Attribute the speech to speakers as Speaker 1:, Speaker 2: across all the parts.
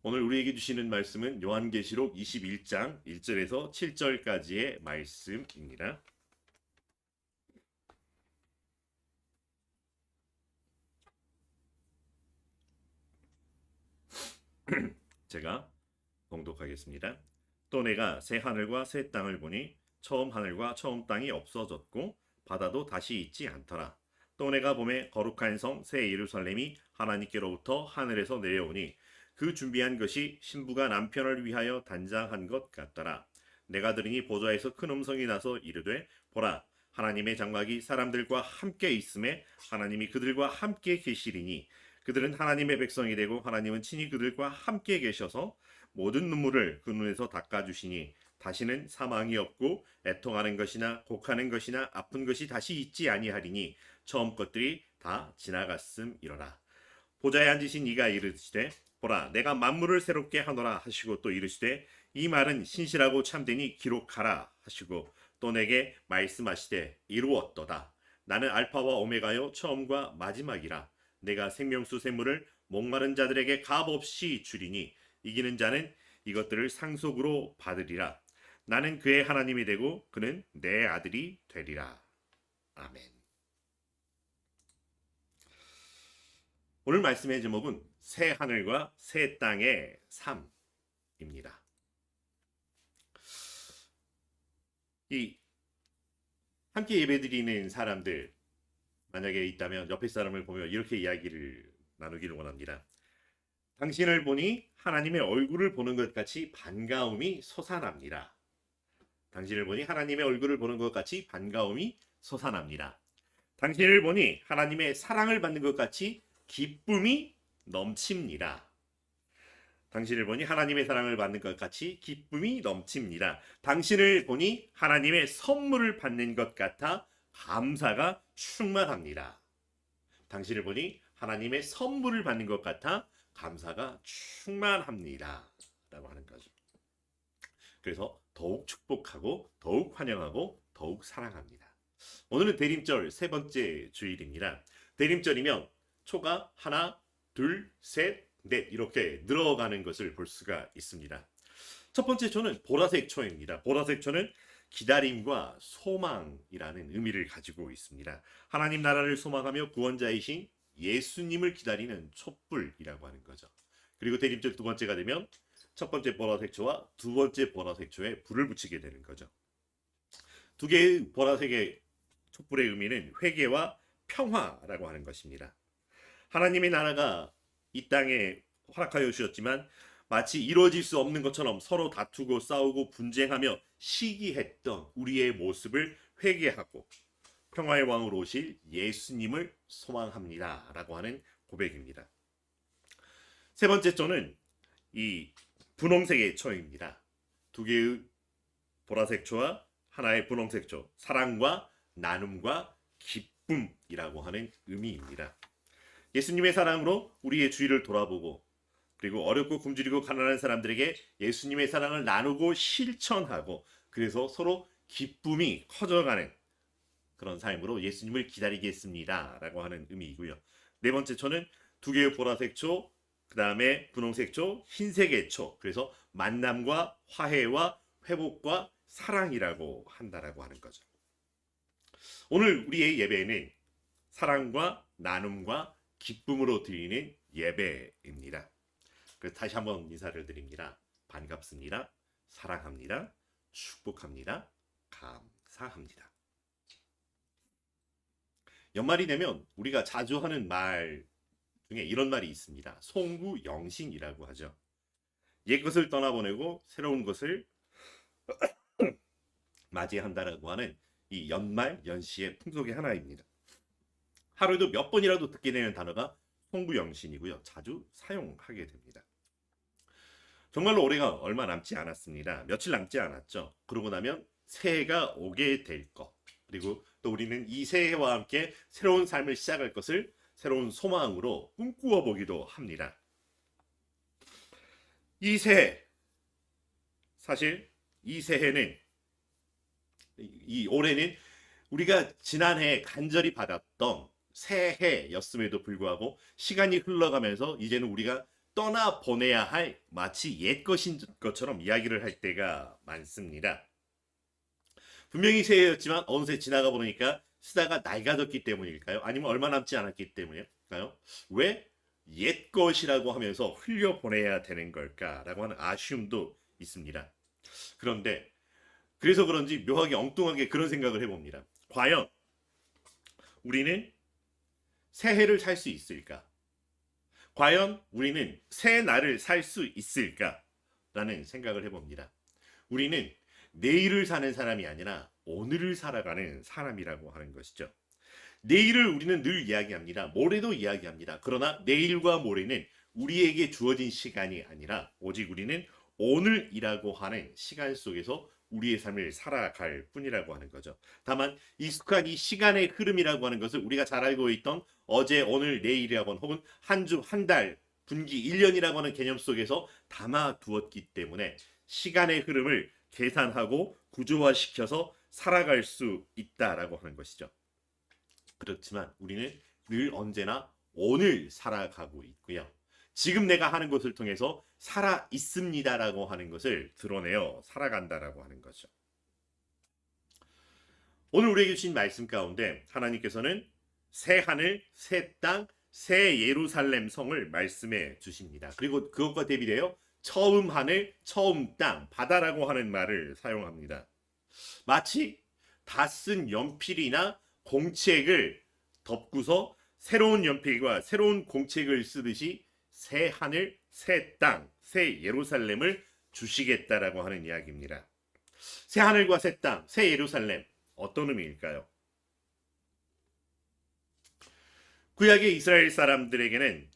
Speaker 1: 오늘 우리에게 주시는 말씀은 요한계시록 21장 1절에서 7절까지의 말씀입니다. 제가 봉독하겠습니다. 또 내가 새 하늘과 새 땅을 보니 처음 하늘과 처음 땅이 없어졌고 바다도 다시 있지 않더라. 또 내가 보매 거룩한 성 새 예루살렘이 하나님께로부터 하늘에서 내려오니 그 준비한 것이 신부가 남편을 위하여 단장한 것 같더라. 내가 들으니 보좌에서 큰 음성이 나서 이르되 보라 하나님의 장막이 사람들과 함께 있음에 하나님이 그들과 함께 계시리니 그들은 하나님의 백성이 되고 하나님은 친히 그들과 함께 계셔서 모든 눈물을 그 눈에서 닦아주시니 다시는 사망이 없고 애통하는 것이나 곡하는 것이나 아픈 것이 다시 있지 아니하리니 처음 것들이 다 지나갔음이로라. 보좌에 앉으신 이가 이르시되 보라 내가 만물을 새롭게 하노라 하시고 또 이르시되 이 말은 신실하고 참되니 기록하라 하시고 또 내게 말씀하시되 이루었도다. 나는 알파와 오메가요 처음과 마지막이라. 내가 생명수 샘물을 목마른 자들에게 값없이 주리니 이기는 자는 이것들을 상속으로 받으리라. 나는 그의 하나님이 되고 그는 내 아들이 되리라. 아멘. 오늘 말씀의 제목은 새 하늘과 새 땅의 삶입니다. 이 함께 예배드리는 사람들 만약에 있다면 옆에 사람을 보며 이렇게 이야기를 나누기를 원합니다. 당신을 보니 하나님의 얼굴을 보는 것 같이 반가움이 솟아납니다. 당신을 보니 하나님의 얼굴을 보는 것 같이 반가움이 솟아납니다. 당신을 보니 하나님의 사랑을 받는 것 같이 기쁨이 넘칩니다. 당신을 보니 하나님의 사랑을 받는 것 같이 기쁨이 넘칩니다. 당신을 보니 하나님의 선물을 받는 것 같아 감사가 충만합니다. 당신을 보니 하나님의 선물을 받는 것 같아 감사가 충만합니다. 라고 하는 거죠. 그래서 더욱 축복하고 더욱 환영하고 더욱 사랑합니다. 오늘은 대림절 세 번째 주일입니다. 대림절이면 초가 하나, 둘, 셋, 넷 이렇게 늘어가는 것을 볼 수가 있습니다. 첫 번째 초는 보라색 초입니다. 보라색 초는 기다림과 소망이라는 의미를 가지고 있습니다. 하나님 나라를 소망하며 구원자이신 예수님을 기다리는 촛불이라고 하는 거죠. 그리고 대림절 두 번째가 되면 첫 번째 보라색 초와 두 번째 보라색 초에 불을 붙이게 되는 거죠. 두 개의 보라색의 촛불의 의미는 회개와 평화라고 하는 것입니다. 하나님의 나라가 이 땅에 허락하여 주셨지만 마치 이루어질 수 없는 것처럼 서로 다투고 싸우고 분쟁하며 시기했던 우리의 모습을 회개하고 평화의 왕으로 오실 예수님을 소망합니다. 라고 하는 고백입니다. 세 번째 초는 이 분홍색의 초입니다. 두 개의 보라색 초와 하나의 분홍색 초, 사랑과 나눔과 기쁨이라고 하는 의미입니다. 예수님의 사랑으로 우리의 주위를 돌아보고 그리고 어렵고 굶주리고 가난한 사람들에게 예수님의 사랑을 나누고 실천하고 그래서 서로 기쁨이 커져가는 그런 삶으로 예수님을 기다리겠습니다. 라고 하는 의미이고요. 네 번째 초는 두 개의 보라색 초, 그 다음에 분홍색 초, 흰색의 초. 그래서 만남과 화해와 회복과 사랑이라고 한다라고 하는 거죠. 오늘 우리의 예배는 사랑과 나눔과 기쁨으로 드리는 예배입니다. 그래서 다시 한번 인사를 드립니다. 반갑습니다. 사랑합니다. 축복합니다. 감사합니다. 연말이 되면 우리가 자주 하는 말 중에 이런 말이 있습니다. 송구영신이라고 하죠. 옛 것을 떠나보내고 새로운 것을 맞이한다라고 하는 이 연말 연시의 풍속의 하나입니다. 하루에도 몇 번이라도 듣게 되는 단어가 송구영신이고요. 자주 사용하게 됩니다. 정말로 올해가 얼마 남지 않았습니다. 며칠 남지 않았죠. 그러고 나면 새해가 오게 될 것. 그리고 또 우리는 이 새해와 함께 새로운 삶을 시작할 것을 새로운 소망으로 꿈꾸어 보기도 합니다. 이 새해, 사실 이 새해는 이 올해는 우리가 지난해 간절히 받았던 새해였음에도 불구하고 시간이 흘러가면서 이제는 우리가 떠나 보내야 할 마치 옛 것인 것처럼 이야기를 할 때가 많습니다. 분명히 새해였지만 어느새 지나가 보니까 쓰다가 낡아졌기 때문일까요? 아니면 얼마 남지 않았기 때문일까요? 왜 옛 것이라고 하면서 흘려보내야 되는 걸까라고 하는 아쉬움도 있습니다. 그런데 그래서 그런지 묘하게 엉뚱하게 그런 생각을 해봅니다. 과연 우리는 새해를 살 수 있을까? 과연 우리는 새 날을 살 수 있을까? 라는 생각을 해봅니다. 우리는 내일을 사는 사람이 아니라 오늘을 살아가는 사람이라고 하는 것이죠. 내일을 우리는 늘 이야기합니다. 모레도 이야기합니다. 그러나 내일과 모레는 우리에게 주어진 시간이 아니라 오직 우리는 오늘이라고 하는 시간 속에서 우리의 삶을 살아갈 뿐이라고 하는 거죠. 다만 익숙한 이 시간의 흐름이라고 하는 것을 우리가 잘 알고 있던 어제, 오늘, 내일이라고 하는 혹은 한 주, 한 달, 분기, 1년이라고 하는 개념 속에서 담아 두었기 때문에 시간의 흐름을 계산하고 구조화시켜서 살아갈 수 있다라고 하는 것이죠. 그렇지만 우리는 늘 언제나 오늘 살아가고 있고요. 지금 내가 하는 것을 통해서 살아 있습니다라고 하는 것을 드러내어 살아간다라고 하는 거죠. 오늘 우리에게 주신 말씀 가운데 하나님께서는 새 하늘, 새 땅, 새 예루살렘 성을 말씀해 주십니다. 그리고 그것과 대비되어 처음 하늘, 처음 땅, 바다라고 하는 말을 사용합니다. 마치 다 쓴 연필이나 공책을 덮고서 새로운 연필과 새로운 공책을 쓰듯이 새 하늘, 새 땅, 새 예루살렘을 주시겠다라고 하는 이야기입니다. 새 하늘과 새 땅, 새 예루살렘 어떤 의미일까요? 구약의 이스라엘 사람들에게는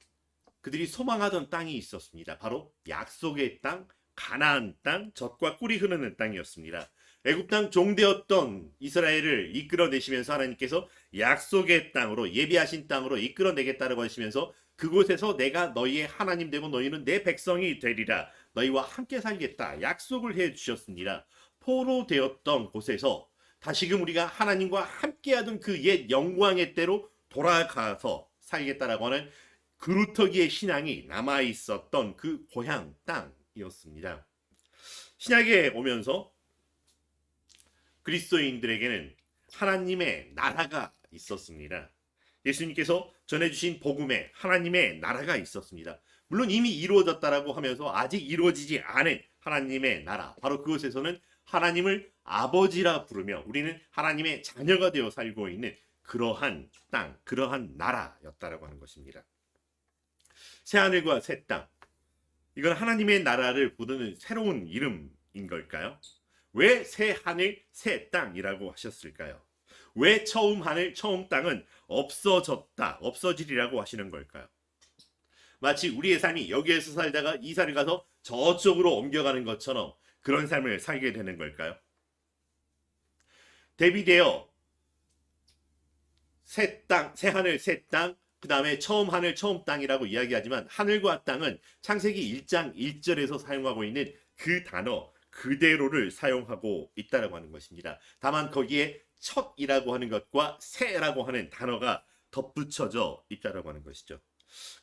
Speaker 1: 그들이 소망하던 땅이 있었습니다. 바로 약속의 땅, 가나안 땅, 젖과 꿀이 흐르는 땅이었습니다. 애굽 땅 종되었던 이스라엘을 이끌어내시면서 하나님께서 약속의 땅으로 예비하신 땅으로 이끌어내겠다라고 하시면서 그곳에서 내가 너희의 하나님 되고 너희는 내 백성이 되리라. 너희와 함께 살겠다. 약속을 해 주셨습니다. 포로되었던 곳에서 다시금 우리가 하나님과 함께하던 그 옛 영광의 때로 돌아가서 살겠다라고 하는 그루터기의 신앙이 남아있었던 그 고향 땅이었습니다. 신약에 오면서 그리스도인들에게는 하나님의 나라가 있었습니다. 예수님께서 전해주신 복음에 하나님의 나라가 있었습니다. 물론 이미 이루어졌다라고 하면서 아직 이루어지지 않은 하나님의 나라, 바로 그곳에서는 하나님을 아버지라 부르며 우리는 하나님의 자녀가 되어 살고 있는 그러한 땅, 그러한 나라였다라고 하는 것입니다. 새하늘과 새 땅, 이건 하나님의 나라를 부르는 새로운 이름인 걸까요? 왜 새 하늘, 새 땅이라고 하셨을까요? 왜 처음 하늘, 처음 땅은 없어졌다, 없어지리라고 하시는 걸까요? 마치 우리의 삶이 여기에서 살다가 이사를 가서 저쪽으로 옮겨가는 것처럼 그런 삶을 살게 되는 걸까요? 대비되어 새 땅, 새 하늘, 새 땅, 그 다음에 처음 하늘, 처음 땅이라고 이야기하지만 하늘과 땅은 창세기 1장 1절에서 사용하고 있는 그 단어 그대로를 사용하고 있다고 하는 것입니다. 다만 거기에 첫이라고 하는 것과 새라고 하는 단어가 덧붙여져 있다고 하는 것이죠.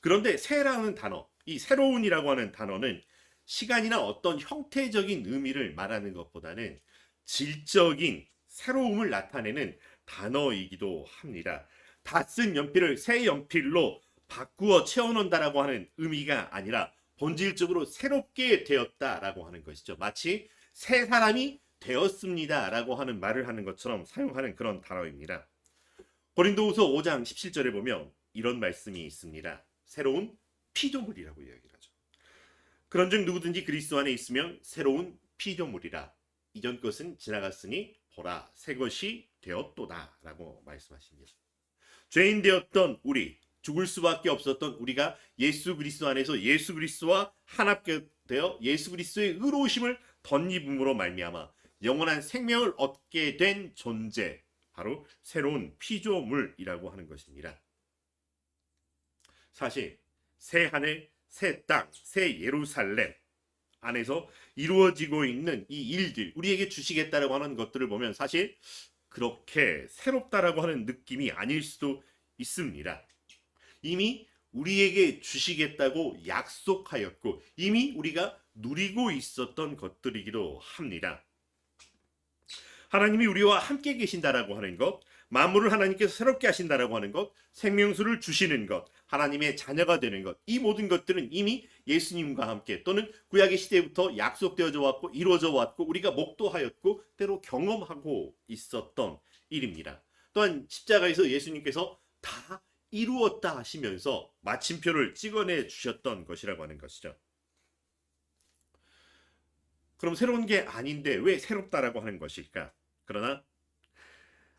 Speaker 1: 그런데 새라는 단어, 이 새로운이라고 하는 단어는 시간이나 어떤 형태적인 의미를 말하는 것보다는 질적인 새로움을 나타내는 단어이기도 합니다. 다 쓴 연필을 새 연필로 바꾸어 채워놓는다라고 하는 의미가 아니라 본질적으로 새롭게 되었다라고 하는 것이죠. 마치 새 사람이 되었습니다라고 하는 말을 하는 것처럼 사용하는 그런 단어입니다. 고린도후서 5장 17절에 보면 이런 말씀이 있습니다. 새로운 피조물이라고 이야기를 하죠. 그런즉 누구든지 그리스도 안에 있으면 새로운 피조물이라. 이전 것은 지나갔으니 보라 새 것이 되었도다 라고 말씀하십니다. 죄인 되었던 우리, 죽을 수밖에 없었던 우리가 예수 그리스도 안에서 예수 그리스도와 하나께 되어 예수 그리스도의 의로우심을 덧입음으로 말미암아 영원한 생명을 얻게 된 존재, 바로 새로운 피조물이라고 하는 것입니다. 사실 새 하늘, 새 땅, 새 예루살렘 안에서 이루어지고 있는 이 일들, 우리에게 주시겠다라고 하는 것들을 보면 사실 그렇게 새롭다라고 하는 느낌이 아닐 수도 있습니다. 이미 우리에게 주시겠다고 약속하였고 이미 우리가 누리고 있었던 것들이기도 합니다. 하나님이 우리와 함께 계신다라고 하는 것, 만물을 하나님께서 새롭게 하신다라고 하는 것, 생명수를 주시는 것, 하나님의 자녀가 되는 것, 이 모든 것들은 이미 예수님과 함께 또는 구약의 시대부터 약속되어져 왔고 이루어져 왔고 우리가 목도하였고 때로 경험하고 있었던 일입니다. 또한 십자가에서 예수님께서 다 이루었다 하시면서 마침표를 찍어내 주셨던 것이라고 하는 것이죠. 그럼 새로운 게 아닌데 왜 새롭다라고 하는 것일까? 그러나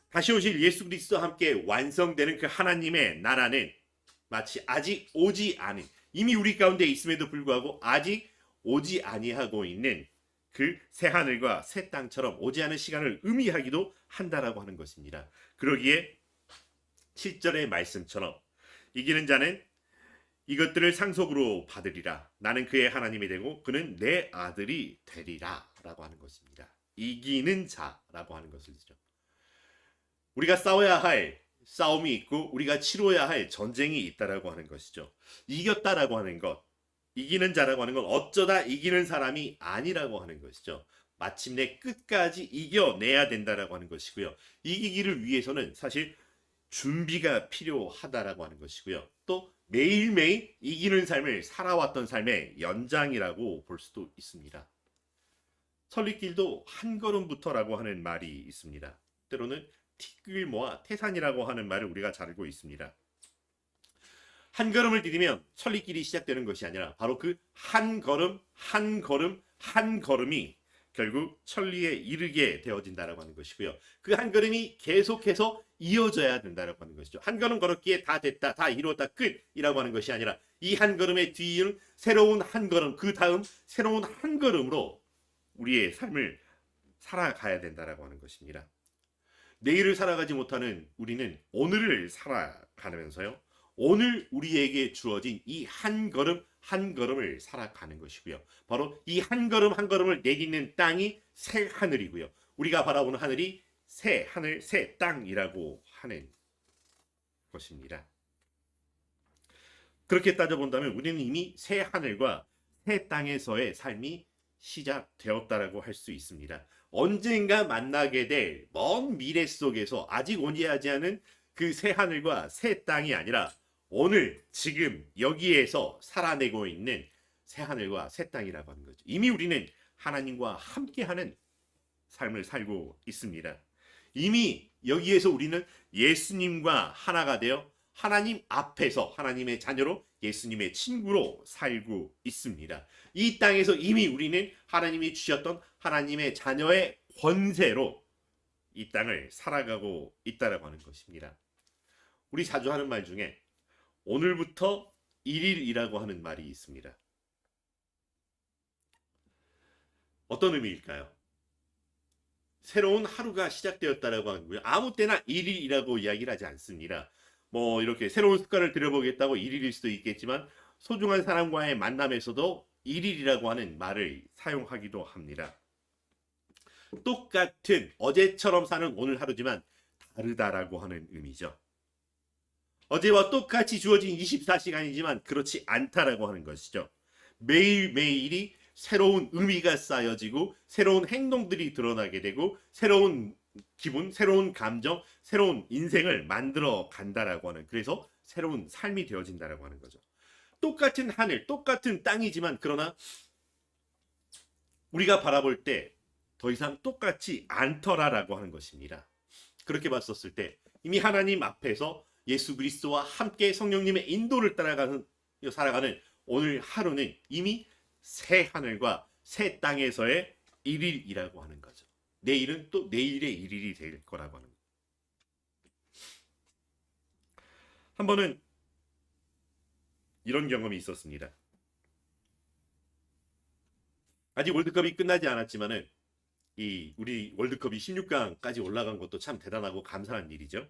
Speaker 1: 다시 오실 예수 그리스도와 함께 완성되는 그 하나님의 나라는 마치 아직 오지 않은, 이미 우리 가운데 있음에도 불구하고 아직 오지 아니하고 있는 그 새 하늘과 새 땅처럼 오지 않은 시간을 의미하기도 한다라고 하는 것입니다. 그러기에 7절의 말씀처럼 이기는 자는 이것들을 상속으로 받으리라. 나는 그의 하나님이 되고 그는 내 아들이 되리라 라고 하는 것입니다. 이기는 자라고 하는 것이죠. 우리가 싸워야 할 싸움이 있고 우리가 치러야 할 전쟁이 있다라고 하는 것이죠. 이겼다라고 하는 것, 이기는 자라고 하는 건 어쩌다 이기는 사람이 아니라고 하는 것이죠. 마침내 끝까지 이겨내야 된다라고 하는 것이고요. 이기기를 위해서는 사실 준비가 필요하다라고 하는 것이고요. 또 매일매일 이기는 삶을 살아왔던 삶의 연장이라고 볼 수도 있습니다. 설리길도 한 걸음부터라고 하는 말이 있습니다. 때로는 티끌 모아 태산이라고 하는 말을 우리가 잘 알고 있습니다. 한 걸음을 디디면 천리길이 시작되는 것이 아니라 바로 그 한 걸음 한 걸음 한 걸음이 결국 천리에 이르게 되어진다라고 하는 것이고요. 그 한 걸음이 계속해서 이어져야 된다라고 하는 것이죠. 한 걸음 걸었기에 다 됐다, 다 이루었다, 끝이라고 하는 것이 아니라 이 한 걸음의 뒤이는 새로운 한 걸음, 그 다음 새로운 한 걸음으로 우리의 삶을 살아가야 된다라고 하는 것입니다. 내일을 살아가지 못하는 우리는 오늘을 살아가면서요. 오늘 우리에게 주어진 이 한 걸음 한 걸음을 살아가는 것이고요. 바로 이 한 걸음 한 걸음을 내딛는 땅이 새 하늘이고요. 우리가 바라보는 하늘이 새 하늘, 새 땅이라고 하는 것입니다. 그렇게 따져본다면 우리는 이미 새 하늘과 새 땅에서의 삶이 시작되었다라고 할 수 있습니다. 언젠가 만나게 될 먼 미래 속에서 아직 오지 않은 그 새 하늘과 새 땅이 아니라 오늘 지금 여기에서 살아내고 있는 새 하늘과 새 땅이라고 하는 거죠. 이미 우리는 하나님과 함께하는 삶을 살고 있습니다. 이미 여기에서 우리는 예수님과 하나가 되어 하나님 앞에서 하나님의 자녀로 예수님의 친구로 살고 있습니다. 이 땅에서 이미 우리는 하나님이 주셨던 하나님의 자녀의 권세로 이 땅을 살아가고 있다라고 하는 것입니다. 우리 자주 하는 말 중에 오늘부터 1일이라고 하는 말이 있습니다. 어떤 의미일까요? 새로운 하루가 시작되었다라고 하는 거예요. 아무 때나 1일이라고 이야기를 하지 않습니다. 뭐 이렇게 새로운 습관을 들여보겠다고 1일일 수도 있겠지만 소중한 사람과의 만남에서도 1일이라고 하는 말을 사용하기도 합니다. 똑같은 어제처럼 사는 오늘 하루지만 다르다라고 하는 의미죠. 어제와 똑같이 주어진 24시간이지만 그렇지 않다라고 하는 것이죠. 매일매일이 새로운 의미가 쌓여지고 새로운 행동들이 드러나게 되고 새로운 기분, 새로운 감정, 새로운 인생을 만들어 간다라고 하는, 그래서 새로운 삶이 되어진다라고 하는 거죠. 똑같은 하늘, 똑같은 땅이지만 그러나 우리가 바라볼 때 더 이상 똑같지 않더라라고 하는 것입니다. 그렇게 봤었을 때 이미 하나님 앞에서 예수 그리스도와 함께 성령님의 인도를 따라가는 살아가는 오늘 하루는 이미 새 하늘과 새 땅에서의 1일이라고 하는 거죠. 내일은 또 내일의 1일이 될 거라고 하는 거죠. 한 번은 이런 경험이 있었습니다. 아직 월드컵이 끝나지 않았지만은 우리 월드컵이 16강까지 올라간 것도 참 대단하고 감사한 일이죠.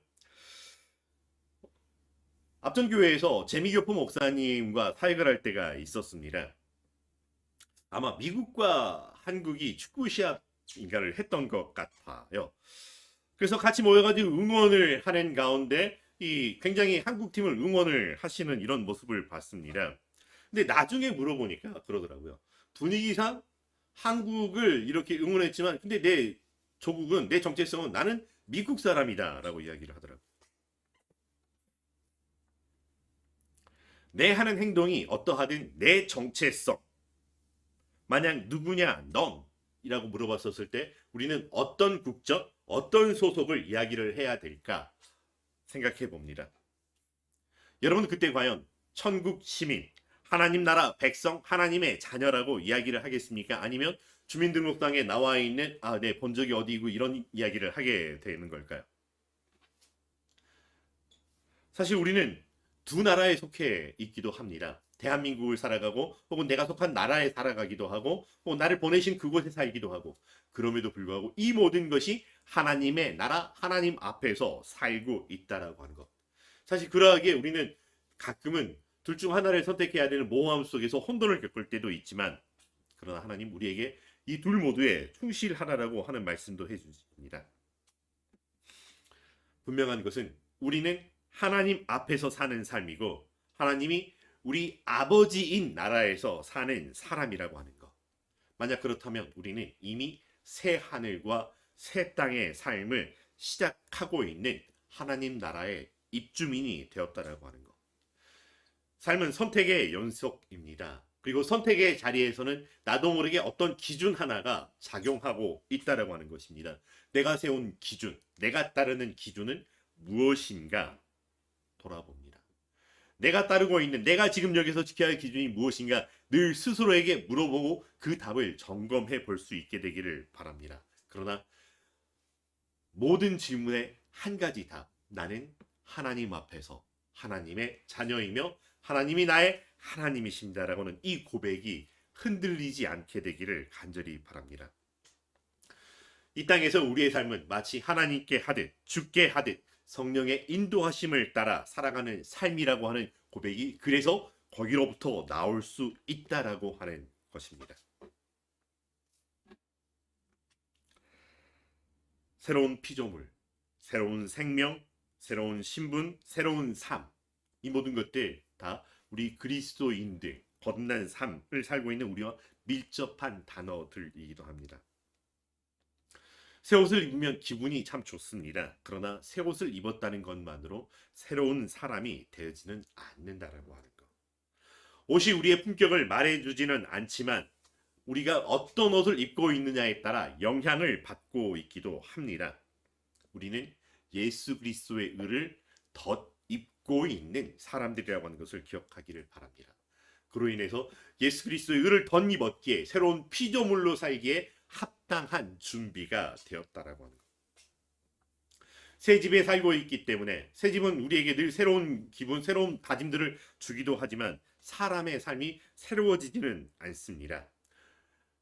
Speaker 1: 앞전교회에서 재미교포 목사님과 사역을 할 때가 있었습니다. 아마 미국과 한국이 축구 시합인가를 했던 것 같아요. 그래서 같이 모여가지고 응원을 하는 가운데 이 굉장히 한국팀을 응원을 하시는 이런 모습을 봤습니다. 근데 나중에 물어보니까 그러더라고요. 분위기상 한국을 이렇게 응원했지만 근데 내 조국은 내 정체성은 나는 미국 사람이다라고 이야기를 하더라고요. 내 하는 행동이 어떠하든 내 정체성 만약 누구냐 넌 이라고 물어봤었을 때 우리는 어떤 국적 어떤 소속을 이야기를 해야 될까 생각해 봅니다. 여러분 그때 과연 천국 시민 하나님 나라 백성 하나님의 자녀라고 이야기를 하겠습니까? 아니면 주민등록상에 나와 있는 네, 본적이 어디고 이런 이야기를 하게 되는 걸까요? 사실 우리는 두 나라에 속해 있기도 합니다. 대한민국을 살아가고 혹은 내가 속한 나라에 살아가기도 하고 혹은 나를 보내신 그곳에 살기도 하고 그럼에도 불구하고 이 모든 것이 하나님의 나라 하나님 앞에서 살고 있다라고 하는 것. 사실 그러하기에 우리는 가끔은 둘 중 하나를 선택해야 되는 모호함 속에서 혼돈을 겪을 때도 있지만 그러나 하나님 우리에게 이 둘 모두에 충실하라라고 하는 말씀도 해주십니다. 분명한 것은 우리는 하나님 앞에서 사는 삶이고 하나님이 우리 아버지인 나라에서 사는 사람이라고 하는 것. 만약 그렇다면 우리는 이미 새 하늘과 새 땅의 삶을 시작하고 있는 하나님 나라의 입주민이 되었다라고 하는 것. 삶은 선택의 연속입니다. 그리고 선택의 자리에서는 나도 모르게 어떤 기준 하나가 작용하고 있다라고 하는 것입니다. 내가 세운 기준, 내가 따르는 기준은 무엇인가 돌아봅니다. 내가 따르고 있는 내가 지금 여기서 지켜야 할 기준이 무엇인가 늘 스스로에게 물어보고 그 답을 점검해 볼 수 있게 되기를 바랍니다. 그러나 모든 질문에 한 가지 답. 나는 하나님 앞에서 하나님의 자녀이며 하나님이 나의 하나님이십니다라고는 이 고백이 흔들리지 않게 되기를 간절히 바랍니다. 이 땅에서 우리의 삶은 마치 하나님께 하듯 주께 하듯 성령의 인도하심을 따라 살아가는 삶이라고 하는 고백이 그래서 거기로부터 나올 수 있다라고 하는 것입니다. 새로운 피조물, 새로운 생명, 새로운 신분, 새로운 삶, 이 모든 것들 다 우리 그리스도인들 거듭난 삶을 살고 있는 우리와 밀접한 단어들이기도 합니다. 새 옷을 입으면 기분이 참 좋습니다. 그러나 새 옷을 입었다는 것만으로 새로운 사람이 되지는 않는다라고 하는 것. 옷이 우리의 품격을 말해주지는 않지만 우리가 어떤 옷을 입고 있느냐에 따라 영향을 받고 있기도 합니다. 우리는 예수 그리스도의 의를 덧입고 있는 사람들이라고 하는 것을 기억하기를 바랍니다. 그로 인해서 예수 그리스도의 의를 덧입었기에 새로운 피조물로 살기에 합당한 준비가 되었다라고 하는 것. 새 집에 살고 있기 때문에 새 집은 우리에게 늘 새로운 기분, 새로운 다짐들을 주기도 하지만 사람의 삶이 새로워지지는 않습니다.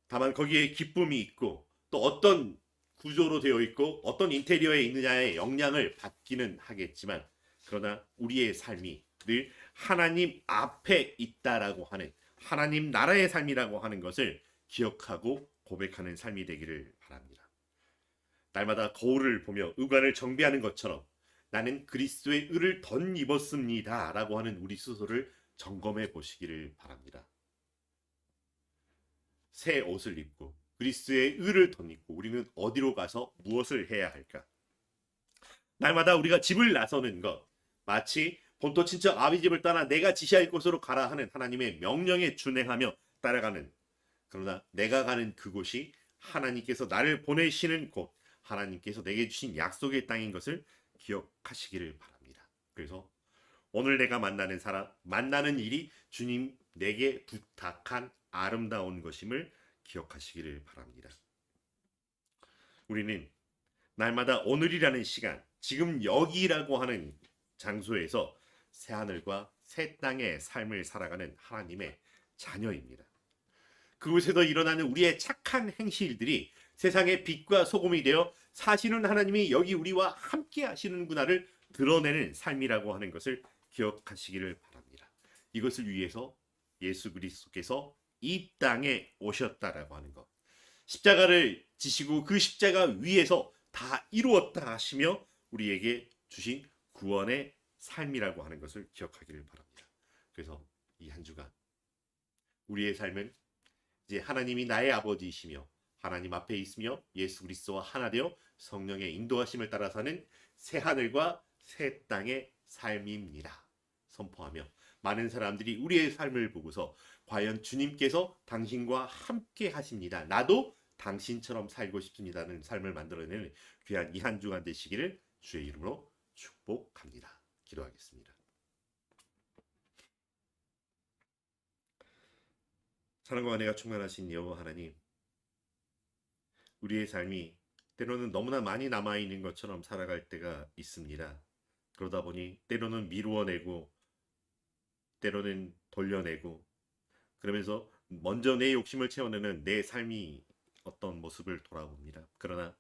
Speaker 1: 다만 거기에 기쁨이 있고 또 어떤 구조로 되어 있고 어떤 인테리어에 있느냐에 영향을 받기는 하겠지만 그러나 우리의 삶이 늘 하나님 앞에 있다라고 하는 하나님 나라의 삶이라고 하는 것을 기억하고 고백하는 삶이 되기를 바랍니다. 날마다 거울을 보며 의관을 정비하는 것처럼 나는 그리스도의 의를 덧입었습니다 라고 하는 우리 스스로를 점검해 보시기를 바랍니다. 새 옷을 입고 그리스도의 의를 덧입고 우리는 어디로 가서 무엇을 해야 할까? 날마다 우리가 집을 나서는 것 마치 본토 친척 아비 집을 떠나 내가 지시할 곳으로 가라 하는 하나님의 명령에 준행하며 따라가는 그러나 내가 가는 그곳이 하나님께서 나를 보내시는 곳 하나님께서 내게 주신 약속의 땅인 것을 기억하시기를 바랍니다. 그래서 오늘 내가 만나는 사람 만나는 일이 주님 내게 부탁한 아름다운 것임을 기억하시기를 바랍니다. 우리는 날마다 오늘이라는 시간 지금 여기라고 하는 장소에서 새하늘과 새 땅의 삶을 살아가는 하나님의 자녀입니다. 그곳에서 일어나는 우리의 착한 행실들이 세상의 빛과 소금이 되어 사시는 하나님이 여기 우리와 함께 하시는구나를 드러내는 삶이라고 하는 것을 기억하시기를 바랍니다. 이것을 위해서 예수 그리스도께서 이 땅에 오셨다라고 하는 것. 십자가를 지시고 그 십자가 위에서 다 이루었다 하시며 우리에게 주신 구원의 삶이라고 하는 것을 기억하기를 바랍니다. 그래서 이 한 주간 우리의 삶은 이제 하나님이 나의 아버지이시며 하나님 앞에 있으며 예수 그리스도와 하나 되어 성령의 인도하심을 따라 사는 새 하늘과 새 땅의 삶입니다. 선포하며 많은 사람들이 우리의 삶을 보고서 과연 주님께서 당신과 함께 하십니다. 나도 당신처럼 살고 싶습니다는 삶을 만들어내는 귀한 이 한 주간 되시기를 주의 이름으로 축복합니다. 기도하겠습니다. 사랑과 은혜가 충만하신 여호와 하나님, 우리의 삶이 때로는 너무나 많이 남아있는 것처럼 살아갈 때가 있습니다. 그러다 보니 때로는 미루어내고 때로는 돌려내고 그러면서 먼저 내 욕심을 채워내는 내 삶이 어떤 모습을 돌아봅니다. 그러나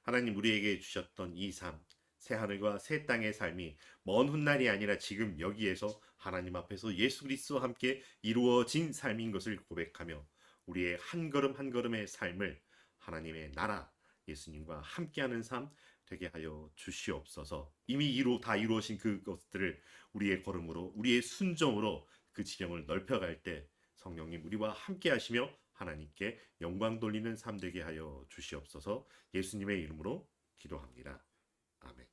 Speaker 1: 하나님 우리에게 주셨던 이 삶, 새 하늘과 새 땅의 삶이 먼 훗날이 아니라 지금 여기에서 하나님 앞에서 예수 그리스도와 함께 이루어진 삶인 것을 고백하며 우리의 한 걸음 한 걸음의 삶을 하나님의 나라 예수님과 함께하는 삶 되게 하여 주시옵소서. 이미 다 이루어진 그것들을 우리의 걸음으로 우리의 순종으로 그 지경을 넓혀갈 때 성령님 우리와 함께 하시며 하나님께 영광 돌리는 삶 되게 하여 주시옵소서. 예수님의 이름으로 기도합니다. 아멘.